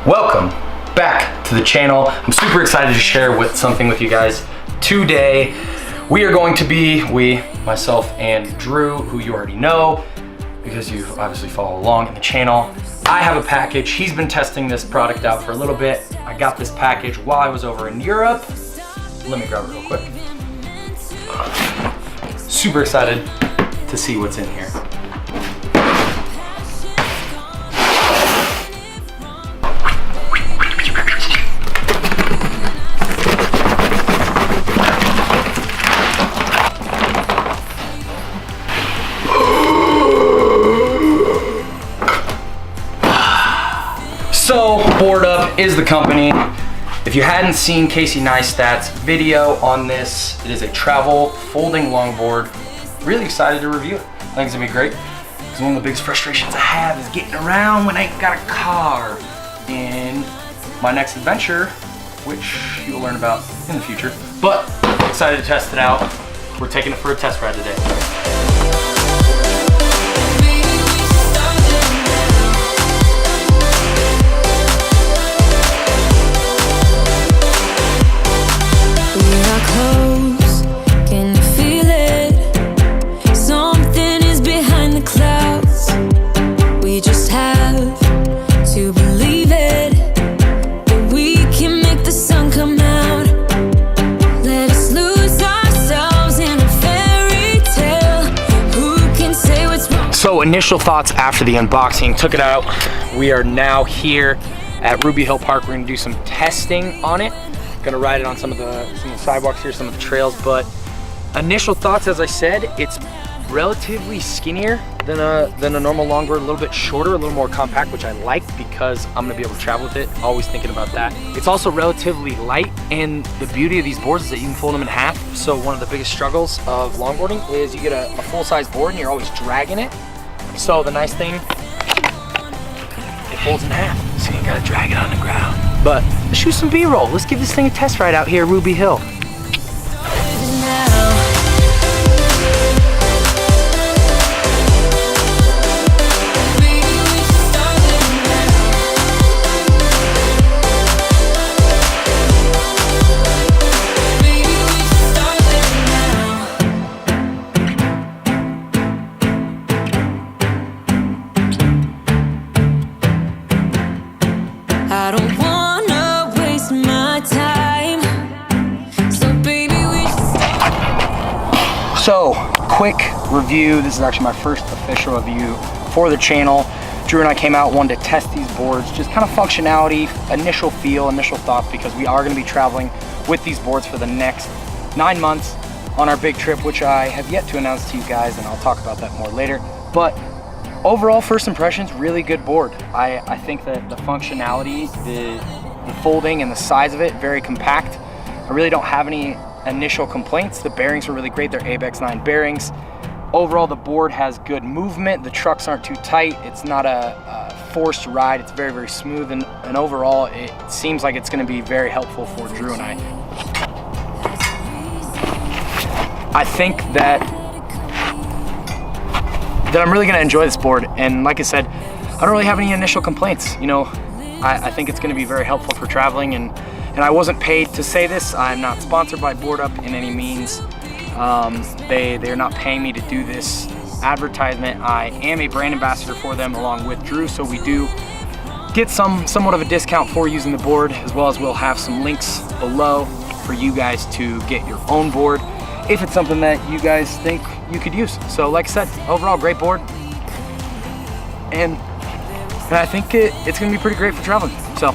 Welcome back to the channel. I'm super excited to share something with you guys today. We are going to be, myself and Drew, who you already know because you obviously follow along in the channel. I have a package. He's been testing this product out for a little bit. I got this package while I was over in Europe. Let me grab it real quick. Super excited to see what's in here. So, Board Up is the company. If you hadn't seen Casey Neistat's video on this, it is a travel folding longboard. Really excited to review it. I think it's gonna be great. Because one of the biggest frustrations I have is getting around when I ain't got a car. In my next adventure, which you'll learn about in the future. But, excited to test it out. We're taking it for a test ride today. So initial thoughts after the unboxing, took it out. We are now here at Ruby Hill Park. We're gonna do some testing on it. Gonna ride it on some of the sidewalks here, some of the trails, but initial thoughts, as I said, it's relatively skinnier than a normal longboard, a little bit shorter, a little more compact, which I like because I'm gonna be able to travel with it. Always thinking about that. It's also relatively light, and the beauty of these boards is that you can fold them in half. So one of the biggest struggles of longboarding is you get a full-size board and you're always dragging it. So the nice thing, it folds in half, so you gotta drag it on the ground. But let's shoot some B-roll. Let's give this thing a test ride out here at Ruby Hill. I don't wanna waste my time, so baby we should start. So, quick review. This is actually my first official review for the channel. Drew and I came out, wanted to test these boards, just kind of functionality, initial feel, initial thoughts, because we are gonna be traveling with these boards for the next 9 months on our big trip, which I have yet to announce to you guys, and I'll talk about that more later. But overall, first impressions, really good board. I think that the functionality, the folding and the size of it, very compact. I really don't have any initial complaints. The bearings were really great. They're ABEX 9 bearings. Overall, the board has good movement. The trucks aren't too tight. It's not a forced ride. It's very, very smooth. And overall, it seems like it's gonna be very helpful for Drew and I. I think that I'm really gonna enjoy this board. And like I said, I don't really have any initial complaints. You know, I think it's gonna be very helpful for traveling, and I wasn't paid to say this. I'm not sponsored by Board Up in any means. They're not paying me to do this advertisement. I am a brand ambassador for them along with Drew, so we do get somewhat of a discount for using the board, as well as we'll have some links below for you guys to get your own board if it's something that you guys think you could use. So like I said, overall great board, and I think it's gonna be pretty great for traveling. So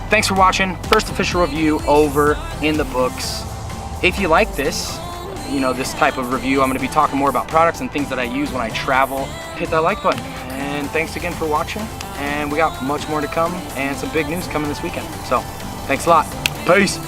thanks for watching. First official review over in the books. If you like this, you know, this type of review, I'm gonna be talking more about products and things that I use when I travel. Hit that like button, and thanks again for watching, and we got much more to come and some big news coming this weekend. So thanks a lot. Peace.